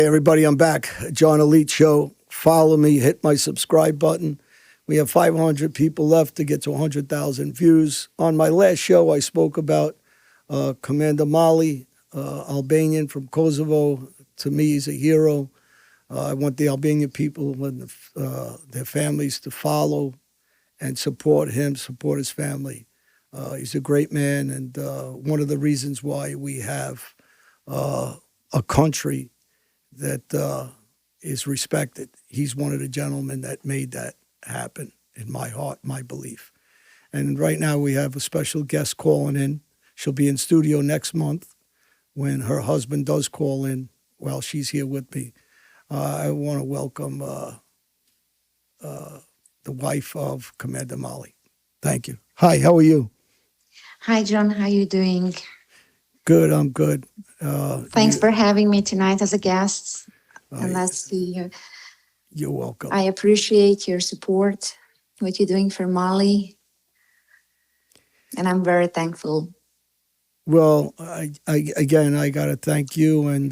Hey everybody, I'm back. John Elite Show. Follow me, hit my subscribe button. We have 500 people left to get to 100,000 views. On my last show, I spoke about Commander Mali, Albanian from Kosovo. To me, he's a hero. I want the Albanian people and their families to follow and support him, support his family. He's a great man, and one of the reasons why we have a country that is respected. He's one of the gentlemen that made that happen, in my heart, my belief. And right now we have a special guest calling in. She'll be in studio next month when her husband does call in while she's here with me. I want to welcome the wife of Commander Mali. Thank you. Hi, how are you? Hi, John. How are you doing? Good, I'm good. Thanks for having me tonight as a guest. And let's see. You're welcome. I appreciate your support, what you're doing for Mali. And I'm very thankful. Well, I got to thank you and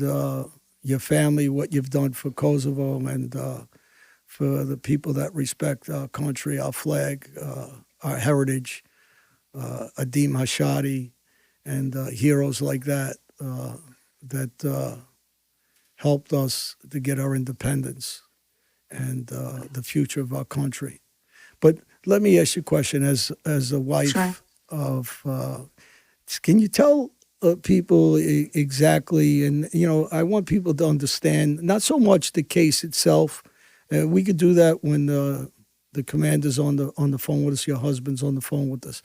your family, what you've done for Kosovo and for the people that respect our country, our flag, our heritage, Adim Hashadi, and heroes like that that helped us to get our independence and the future of our country. But let me ask you a question as a wife of, can you tell people exactly, and I want people to understand, not so much the case itself. We could do that when the commander's on the phone with us, your husband's on the phone with us.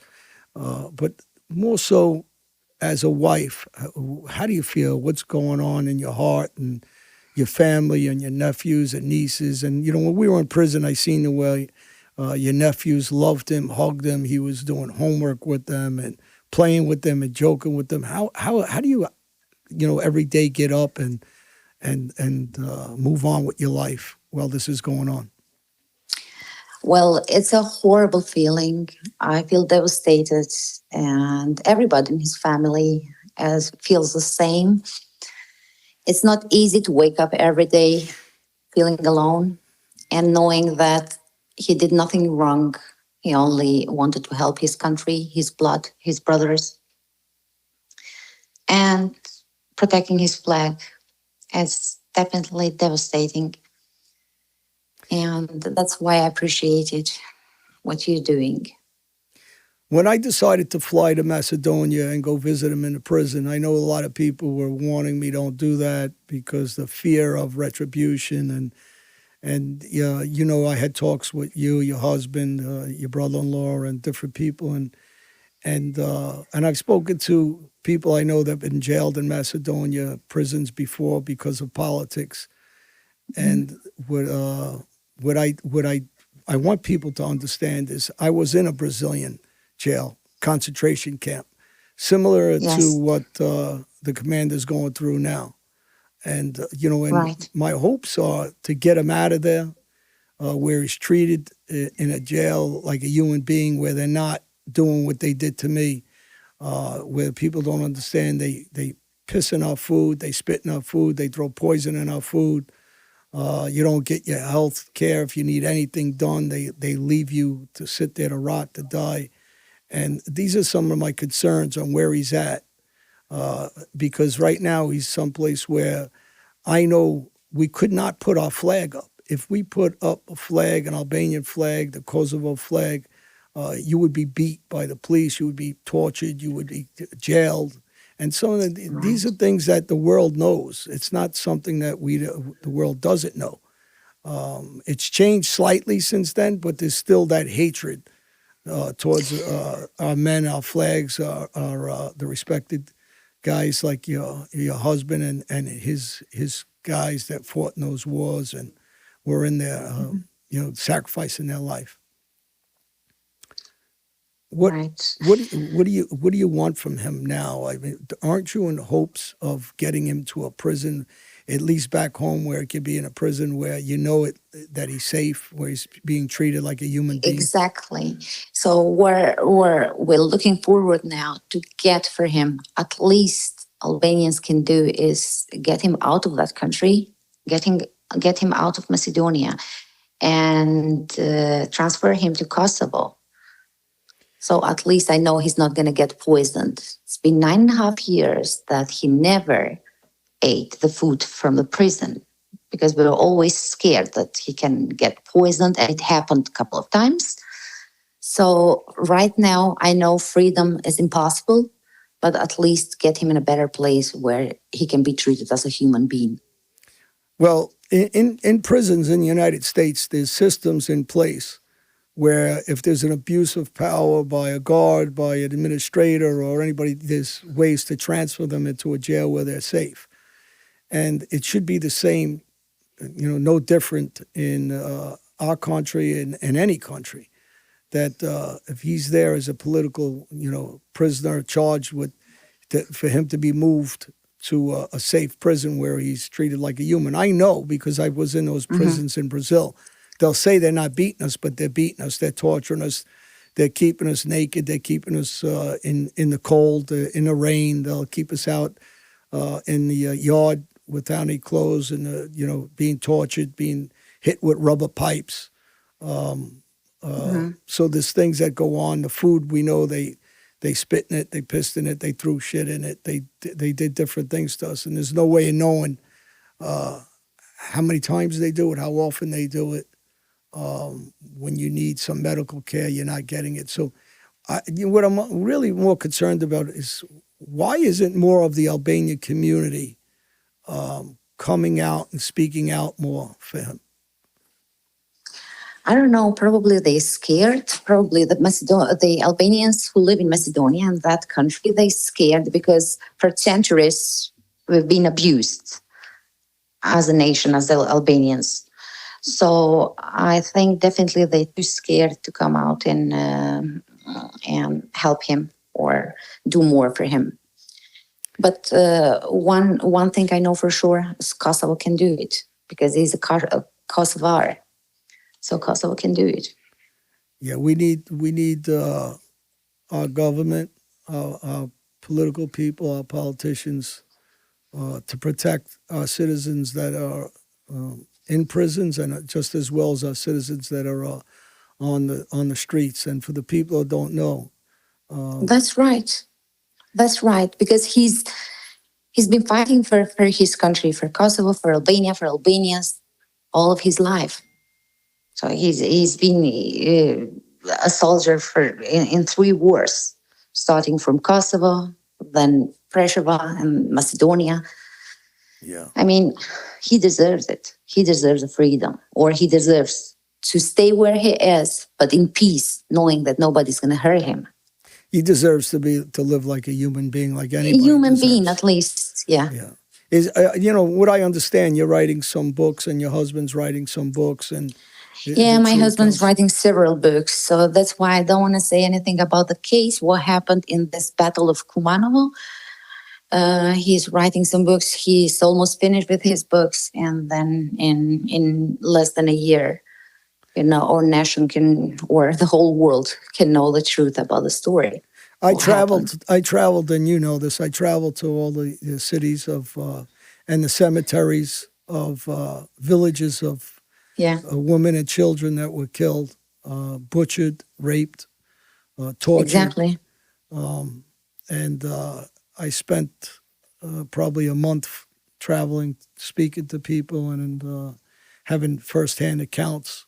But more so, as a wife, how do you feel? What's going on in your heart and your family and your nephews and nieces? And, when we were in prison, I seen the way your nephews loved him, hugged him. He was doing homework with them and playing with them and joking with them. How do you, every day get up and move on with your life while this is going on? Well, it's a horrible feeling. I feel devastated, and everybody in his family feels the same. It's not easy to wake up every day feeling alone and knowing that he did nothing wrong. He only wanted to help his country, his blood, his brothers, and protecting his flag. It's definitely devastating. And that's why I appreciated what you're doing. When I decided to fly to Macedonia and go visit him in the prison, I know a lot of people were warning me, don't do that because the fear of retribution. And I had talks with you, your husband, your brother-in-law, and different people. And I've spoken to people I know that have been jailed in Macedonia prisons before because of politics. And what I want people to understand is I was in a Brazilian jail, concentration camp, similar to what the commander's going through now. And, my hopes are to get him out of there where he's treated in a jail like a human being, where they're not doing what they did to me, where people don't understand. They piss in our food, they spit in our food, they throw poison in our food. You don't get your health care if you need anything done. They leave you to sit there to rot, to die. And these are some of my concerns on where he's at. Because right now he's someplace where I know we could not put our flag up. If we put up a flag, an Albanian flag, the Kosovo flag, you would be beat by the police, you would be tortured, you would be jailed. And so these are things that the world knows. It's not something that the world doesn't know. It's changed slightly since then, but there's still that hatred towards our men, our flags, the respected guys like your husband and his guys that fought in those wars and were in there, sacrificing their life. What do you want from him now? I mean, aren't you in hopes of getting him to a prison, at least back home, where he could be in a prison where that he's safe, where he's being treated like a human being? Exactly. So we're looking forward now to get for him. At least Albanians can do is get him out of that country getting get him out of Macedonia and transfer him to Kosovo. So at least I know he's not going to get poisoned. It's been 9.5 years that he never ate the food from the prison because we were always scared that he can get poisoned, and it happened a couple of times. So right now, I know freedom is impossible, but at least get him in a better place where he can be treated as a human being. Well, in prisons in the United States, there's systems in place where if there's an abuse of power by a guard, by an administrator, or anybody, there's ways to transfer them into a jail where they're safe. And it should be the same, no different in our country and any country. That if he's there as a political, prisoner charged with, for him to be moved to a safe prison where he's treated like a human. I know because I was in those prisons in Brazil. They'll say they're not beating us, but they're beating us. They're torturing us. They're keeping us naked. They're keeping us in the cold, in the rain. They'll keep us out in the yard without any clothes and, being tortured, being hit with rubber pipes. So there's things that go on. The food, we know they spit in it, they pissed in it, they threw shit in it. They did different things to us. And there's no way of knowing how many times they do it, how often they do it. When you need some medical care, you're not getting it. So what I'm really more concerned about is why isn't more of the Albanian community coming out and speaking out more for him? I don't know. Probably they're scared. Probably the Albanians who live in Macedonia and that country, they scared because for centuries we've been abused as a nation, as the Albanians. So I think definitely they're too scared to come out and help him or do more for him. But one thing I know for sure is Kosovo can do it because he's a Kosovar. So Kosovo can do it. Yeah, we need our government, our political people, our politicians to protect our citizens that are in prisons, and just as well as our citizens that are on the streets. And for the people who don't know, That's right. That's right. Because he's been fighting for his country, for Kosovo, for Albania, for Albanians, all of his life. So he's been a soldier in 3 wars, starting from Kosovo, then Preševa and Macedonia. yeah, I mean, he deserves it. He deserves the freedom, or he deserves to stay where he is, but in peace, knowing that nobody's going to hurt him. he deserves to live like a human being, like anybody. A human deserves. being, at least. Yeah. Yeah. Is what I understand, you're writing some books, and your husband's writing some books, and yeah, my husband's writing several books, so that's why I don't want to say anything about the case, what happened in this Battle of Kumanovo. He's writing some books. He's almost finished with his books, and then in less than a year, our nation can, or the whole world can know the truth about the story. I traveled, and you know this. I traveled to all the cities of and the cemeteries of villages of women and children that were killed, butchered, raped, tortured. Exactly. And I spent probably a month traveling, speaking to people, and having firsthand accounts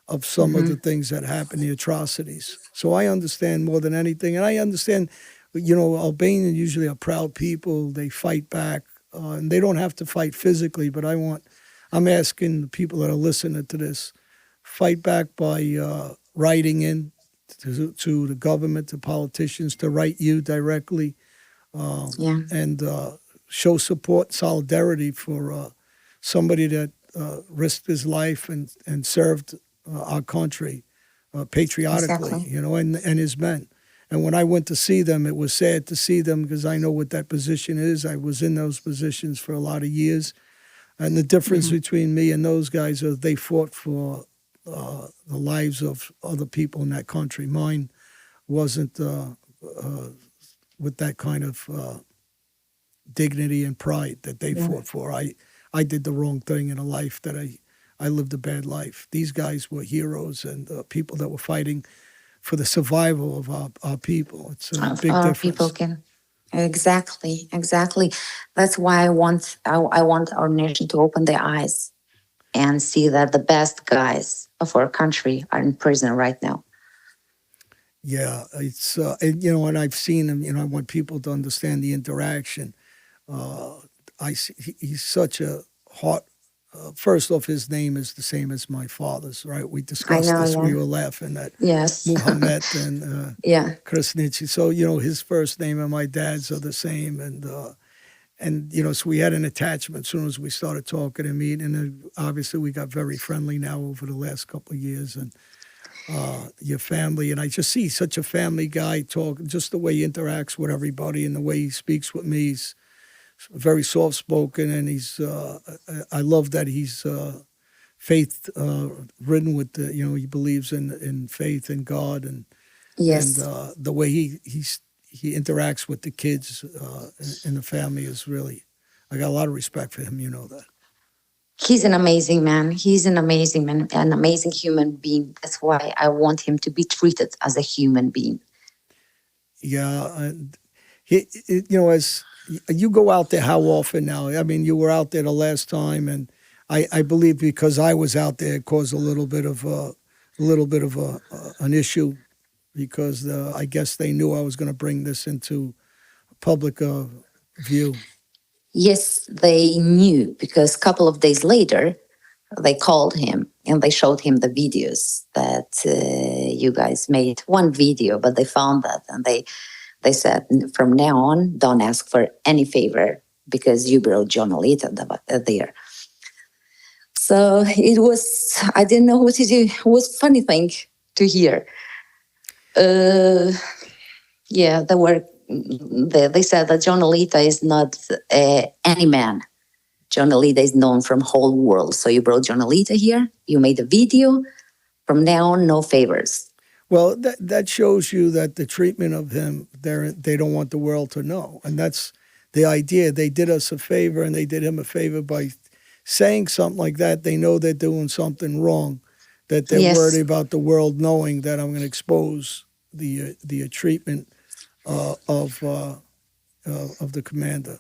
of some of the things that happened, the atrocities. So I understand more than anything. And I understand, Albanians usually are proud people. They fight back. And they don't have to fight physically, but I'm asking the people that are listening to this, fight back by writing in to the government, to politicians, to write you directly, and show support, solidarity for somebody that risked his life and served our country patriotically, exactly. and his men. And when I went to see them, it was sad to see them because I know what that position is. I was in those positions for a lot of years. And the difference between me and those guys is they fought for the lives of other people in that country. Mine wasn't with that kind of dignity and pride that they fought for. I I did the wrong thing in a life, that I lived a bad life. These guys were heroes and people that were fighting for the survival of our people. It's a Of big our people difference. can. Exactly, exactly. That's why I want our nation to open their eyes and see that the best guys of our country are in prison right now. Yeah, it's and I've seen him. I want people to understand the interaction. Uh, he's such a heart. First off, his name is the same as my father's. Right? We I discussed know, this. yeah. We were laughing at Yes. Muhammad and Yeah. Krasnitsky. So his first name and my dad's are the same, and so we had an attachment as soon as we started talking and meeting. And obviously, we got very friendly now over the last couple of years. And your family, and I just see such a family guy talk, just the way he interacts with everybody and the way he speaks with me. He's very soft spoken, and I love that he's faith ridden with he believes in faith and God, and Yes. the way he interacts with the kids in the family is really, I got a lot of respect for him. You know that. He's an amazing man. He's an amazing man, an amazing human being. That's why I want him to be treated as a human being. Yeah, and as you go out there, how often now? I mean, you were out there the last time, and I believe because I was out there, it caused a little bit of an issue because I guess they knew I was going to bring this into public view. Yes, they knew because a couple of days later, they called him and they showed him the videos that you guys made. One video, but they found that and they said, from now on, don't ask for any favor because you brought John Alita there. So it was, I didn't know what to do. It was a funny thing to hear. Yeah, they said that John Alita is not any man. John Alita is known from whole world. So you brought John Alita here, you made a video. From now on, no favors. Well, that shows you that the treatment of him, they don't want the world to know, and that's the idea. They did us a favor, and they did him a favor by saying something like that. They know they're doing something wrong, that they're worried Yes, about the world knowing that I'm going to expose the treatment of the commander.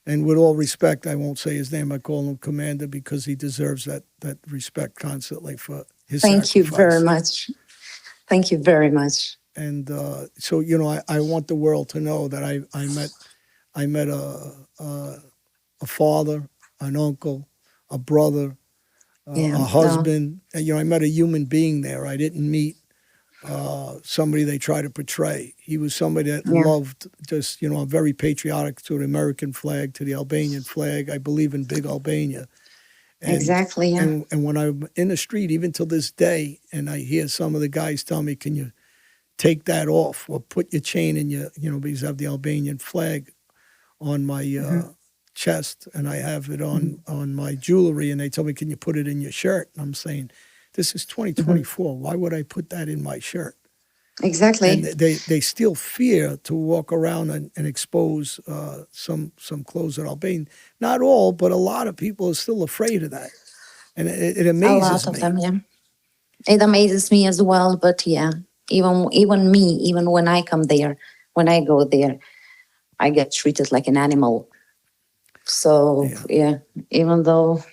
And with all respect, I won't say his name. I call him Commander because he deserves that respect constantly for his thank you very sacrifice. much. Thank you very much. And so I want the world to know that I met a father, an uncle, a brother, Yeah, a no, husband. And, I met a human being there. I didn't meet somebody they try to portray. He was somebody that yeah, loved just, I'm very patriotic to the American flag, to the Albanian flag. I believe in big Albania. And exactly. Yeah. and when I'm in the street, even till this day, and I hear some of the guys tell me, can you take that off or put your chain in your, because I have the Albanian flag on my Mm-hmm. chest and I have it Mm-hmm. on my jewelry, and they tell me, can you put it in your shirt? And I'm saying, this is Mm-hmm. 2024. Why would I put that in my shirt? And Exactly. they still fear to walk around and expose some clothes that Albanian. Not all, but a lot of people are still afraid of that, and it A lot amazes of me. them. Yeah. It amazes me as well. But yeah, even me, even when I come there, when I go there, I get treated like an animal. So Yeah, yeah, even though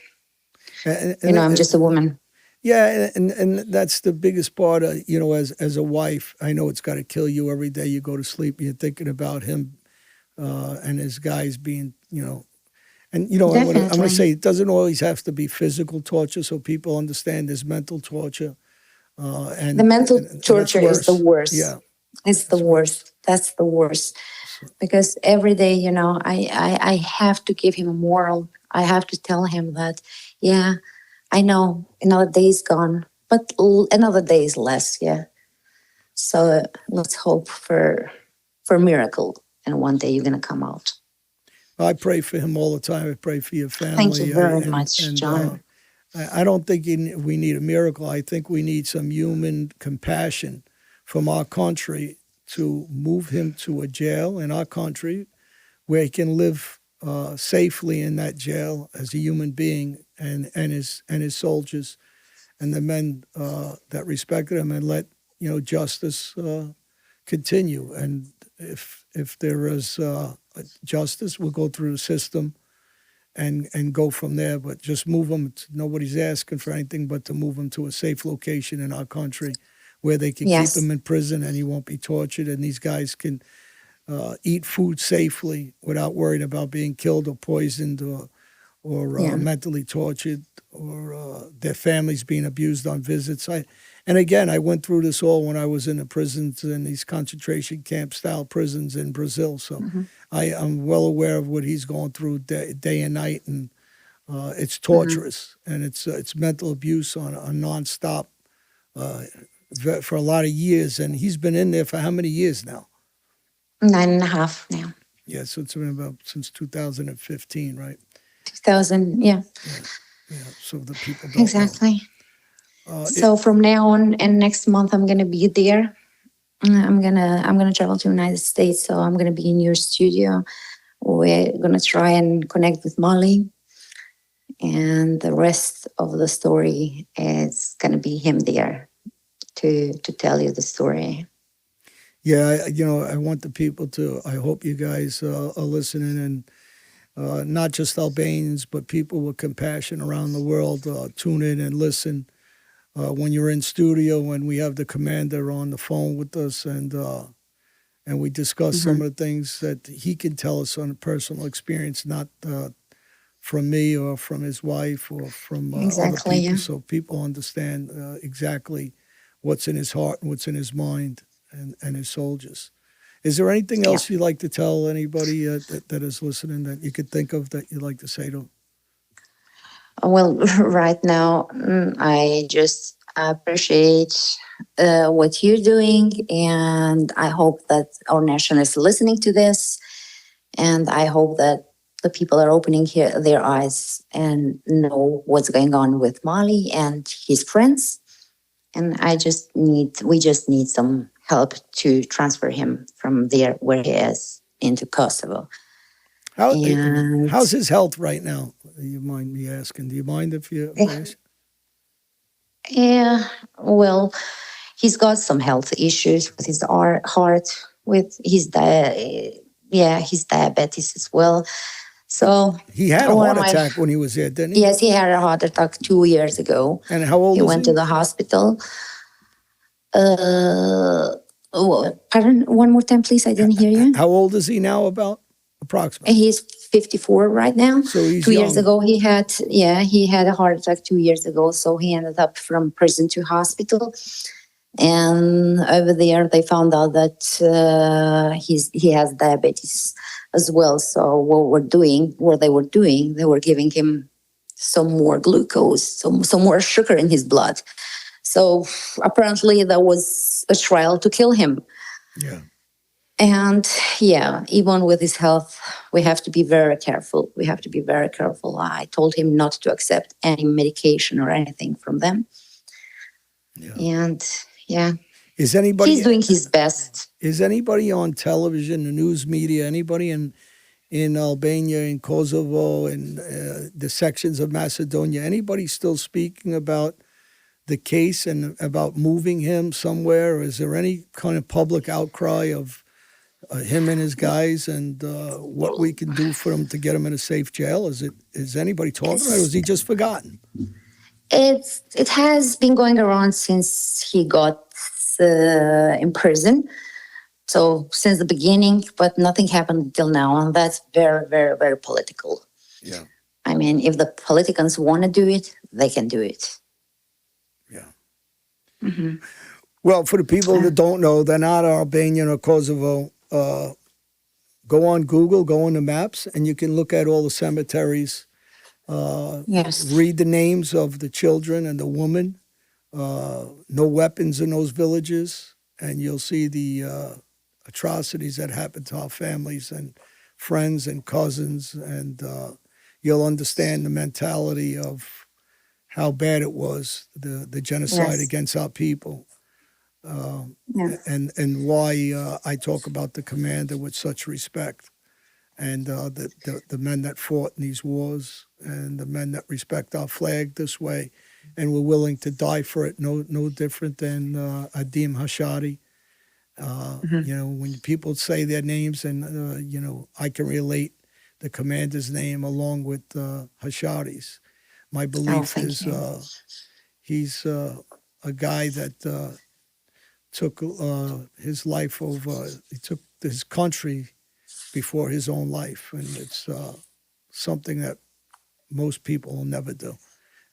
and, and, I'm just a and woman. yeah, and that's the biggest part of as a wife. I know it's got to kill you every day. You go to sleep, you're thinking about him and his guys being and I'm going to Definitely, say it doesn't always have to be physical torture, so people understand there's mental torture, the mental and that's torture is the worse. worst. Yeah, It's the that's worse. worst. That's the worst. So, Because every day, I have to give him a moral. I have to tell him that, yeah, I know another day is gone, but another day is less. Yeah. So let's hope for a miracle, and one day you're gonna come out. I pray for him all the time. I pray for your Thank you family. very much, John. I don't think we need a miracle. I think we need some human compassion from our country to move him to a jail in our country where he can live safely in that jail as a human being, and his soldiers and the men that respected him, and let justice continue. And if there is justice, we'll go through the system and go from there. But just move them. Nobody's asking for anything but to move him to a safe location in our country where they can keep him Yes. in prison and he won't be tortured, and these guys can eat food safely without worrying about being killed or poisoned or Yeah. mentally tortured, or their families being abused on visits. And again, I went through this all when I was in the prisons, in these concentration camp style prisons in Brazil. So Hmm. I'm well aware of what he's going through day and night, and it's Hmm. torturous, and it's mental abuse on a nonstop uh, for a lot of years. And he's been in there for how many years now? 9.5 now. Yeah, so it's been about since 2015, right? 2000. Yeah, Yeah, yeah. So the people don't know. exactly. It, So from now on and next month, I'm gonna be there. I'm gonna travel to United States. So I'm gonna be in your studio. We're gonna try and connect with Molly, and the rest of the story is gonna be him there to tell you the story. yeah, I want the people to. I hope you guys are listening, and not just Albanians, but people with compassion around the world tune in and listen. When you're in studio, when we have the commander on the phone with us, and we discuss some Hmm. of the things that he can tell us on a personal experience, not from me or from his wife or from other Exactly. people, Yeah. so people understand exactly what's in his heart and what's in his mind, and his soldiers. Is there anything Yeah. else you'd like to tell anybody that is listening that you could think of that you'd like to say to them? Well, right now, I just appreciate what you're doing, and I hope that our nation is listening to this, and I hope that the people are opening their eyes and know what's going on with Mali and his friends. And we just need some help to transfer him from there where he is into Kosovo. How And how's his health right now? You mind me asking? Do you mind if I ask? yeah, well, he's got some health issues with his heart, with his diabetes as well. So He had a one of heart my attack when he was there, didn't he? yes, he had a heart attack 2 years ago. And how old He is went to he? the hospital. Uh, Pardon, one more time, please. I didn't hear you. How old is he now? About approximately. He's 54 right now. So he's 2 years young. ago, he had a heart attack 2 years ago. So he ended up from prison to hospital. And over there, they found out that he has diabetes as well. So what they were doing, they were giving him some more glucose, some more sugar in his blood. So apparently, there was a trial to kill him. Yeah. And yeah, even with his health, we have to be very careful. We have to be very careful. I told him not to accept any medication or anything from them. Yeah. And yeah, Is anybody he's doing his best. is anybody on television, the news media, anybody in Albania, in Kosovo, in the sections of Macedonia, anybody still speaking about the case and about moving him somewhere? Or is there any kind of public outcry of him and his guys, and what we can do for him to get him in a safe jail? Is anybody talking about it, or is he just forgotten? It has been going around since he got in prison. So since the beginning, but nothing happened until now, and that's very, very, very political. Yeah. I mean, if the politicians want to do it, they can do it. Yeah. Mm-hmm. Well, for the people that don't know, they're not Albanian or Kosovo. Go on Google, go on the maps, and you can look at all the cemeteries. Yes. Read the names of the children and the women. No weapons in those villages, and you'll see the atrocities that happen to our families and friends and cousins, and you'll understand the mentality of how bad it was, the genocide Yes. against our people. Yeah. And why I talk about the commander with such respect. and the men that fought in these wars, and the men that respect our flag this way, and were willing to die for it. No different than Adim Hashadi. Mhm. You know, when people say their names, and you know, I can relate the commander's name along with Hashadi's. My Oh, belief thank is you. he's a guy that took his life over. He took his country before his own life, and it's something that most people will never do.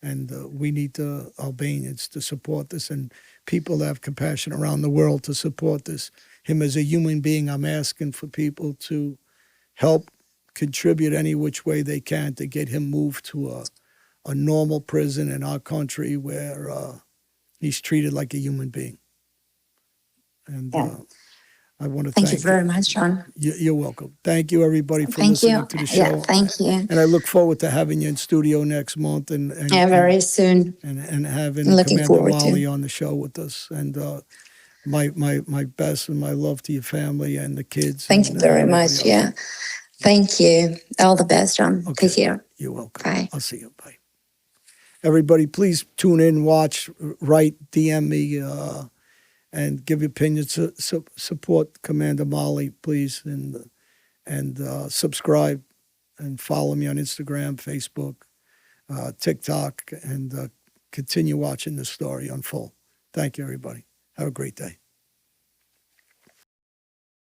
And we need the Albanians to support this, and people that have compassion around the world to support this. Him as a human being, I'm asking for people to help contribute any which way they can to get him moved to a normal prison in our country where he's treated like a human being. And Yeah. I want to Thank you thank you. very much, John. You're welcome. Thank you, everybody, for Thank listening you. to the Yeah, show. thank you. And I look forward to having you in studio next month Yeah, very soon. and having Looking Commander forward to. Molly on the show with us. And my best and my love to your family and the kids Thank and you very everybody much. else. Yeah. Thank you. All the best, John. Okay. Take care. You're welcome. Bye. I'll see you. Bye. Everybody, please tune in, watch, write, DM me, and give your opinions. Support Commander Molly, please, and subscribe and follow me on Instagram, Facebook, TikTok, and continue watching the story unfold. Thank you, everybody. Have a great day.